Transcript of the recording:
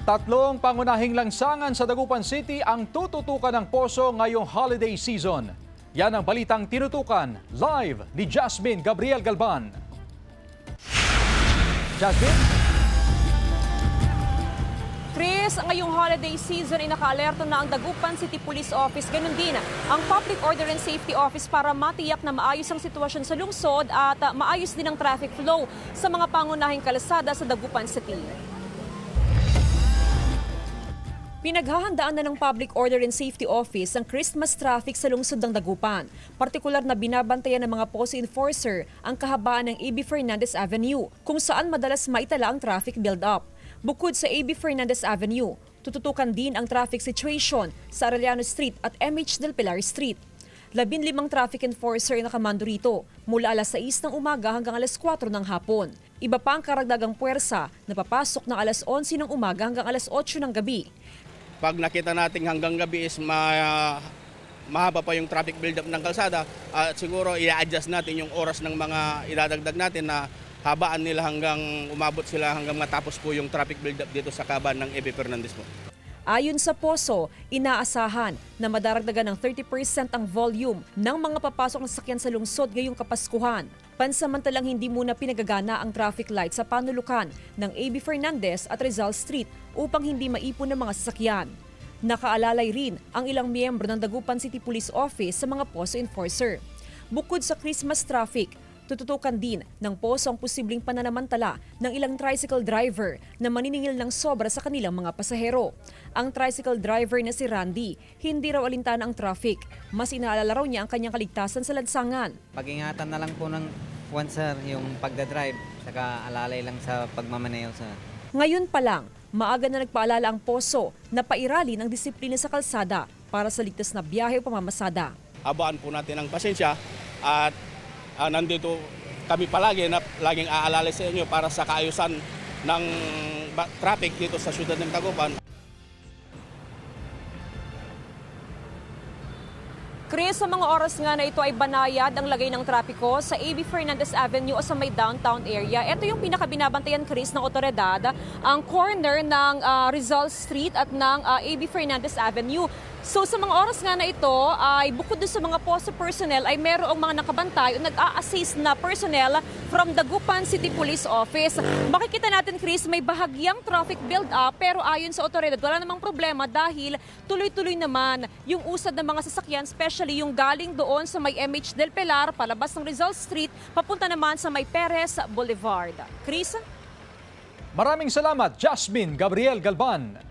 Tatlong pangunahing lansangan sa Dagupan City ang tututukan ng Poso ngayong holiday season. Yan ang balitang tinutukan live ni Jasmine Gabriel Galban. Jasmine? Chris, ngayong holiday season ay naka-alerto na ang Dagupan City Police Office. Ganun din ang Public Order and Safety Office para matiyak na maayos ang sitwasyon sa lungsod at maayos din ang traffic flow sa mga pangunahing kalsada sa Dagupan City. Pinaghahandaan na ng Public Order and Safety Office ang Christmas traffic sa lungsod ng Dagupan. Partikular na binabantayan ng mga POSO enforcer ang kahabaan ng A.B. Fernandez Avenue, kung saan madalas maitala ang traffic build-up. Bukod sa A.B. Fernandez Avenue, tututukan din ang traffic situation sa Arellano Street at M.H. Del Pilar Street. 15 traffic enforcer ang nakamando rito mula alas 6 ng umaga hanggang alas 4 ng hapon. Iba pa ang karagdagang puwersa na papasok ng alas 11 ng umaga hanggang alas 8 ng gabi. Pag nakita natin hanggang gabi is mahaba pa yung traffic build-up ng kalsada, at siguro i-adjust natin yung oras ng mga idadagdag natin na habaan nila hanggang umabot sila hanggang matapos po yung traffic build-up dito sa kaban ng A.B. Fernandez po. Ayon sa POSO, inaasahan na madaragdagan ng 30% ang volume ng mga papasok na sasakyan sa lungsod ngayong Kapaskuhan. Pansamantalang hindi muna pinagagana ang traffic light sa panulukan ng A.B. Fernandez at Rizal Street upang hindi maipon ng mga sasakyan. Nakaalalay rin ang ilang miyembro ng Dagupan City Police Office sa mga POSO enforcer. Bukod sa Christmas traffic, tututukan din ng POSO ang posibleng pananamantala ng ilang tricycle driver na maniningil ng sobra sa kanilang mga pasahero. Ang tricycle driver na si Randy, hindi raw alintana ang traffic. Mas inaalala raw niya ang kanyang kaligtasan sa lansangan. Pag-ingatan na lang po ng once sir, yung pagdadrive, saka alalay lang sa pagmamaneho sir. Ngayon pa lang, maaga na nagpaalala ang POSO na pairali ng disiplina sa kalsada para sa ligtas na biyahe o pamamasada. Abaan po natin ang pasensya at nandito kami palagi na laging aalala sa inyo para sa kaayusan ng traffic dito sa siyudad ng Dagupan. Chris, sa mga oras nga na ito ay banayad ang lagay ng trapiko sa A.B. Fernandez Avenue o sa may downtown area. Ito yung pinakabinabantayan, Chris, ng otoridad, ang corner ng Rizal Street at ng A.B. Fernandez Avenue. So sa mga oras nga na ito, ay bukod doon sa mga POSO personnel ay merong mga nakabantay o nag-a-assist na personnel from Dagupan City Police Office. Makikita natin, Chris, may bahagyang traffic build-up pero ayon sa otoridad, wala namang problema dahil tuloy-tuloy naman yung usad ng mga sasakyan, especially yung galing doon sa may M.H. Del Pilar, palabas ng Rizal Street, papunta naman sa may Perez Boulevard. Chris? Maraming salamat, Jasmine Gabriel Galban.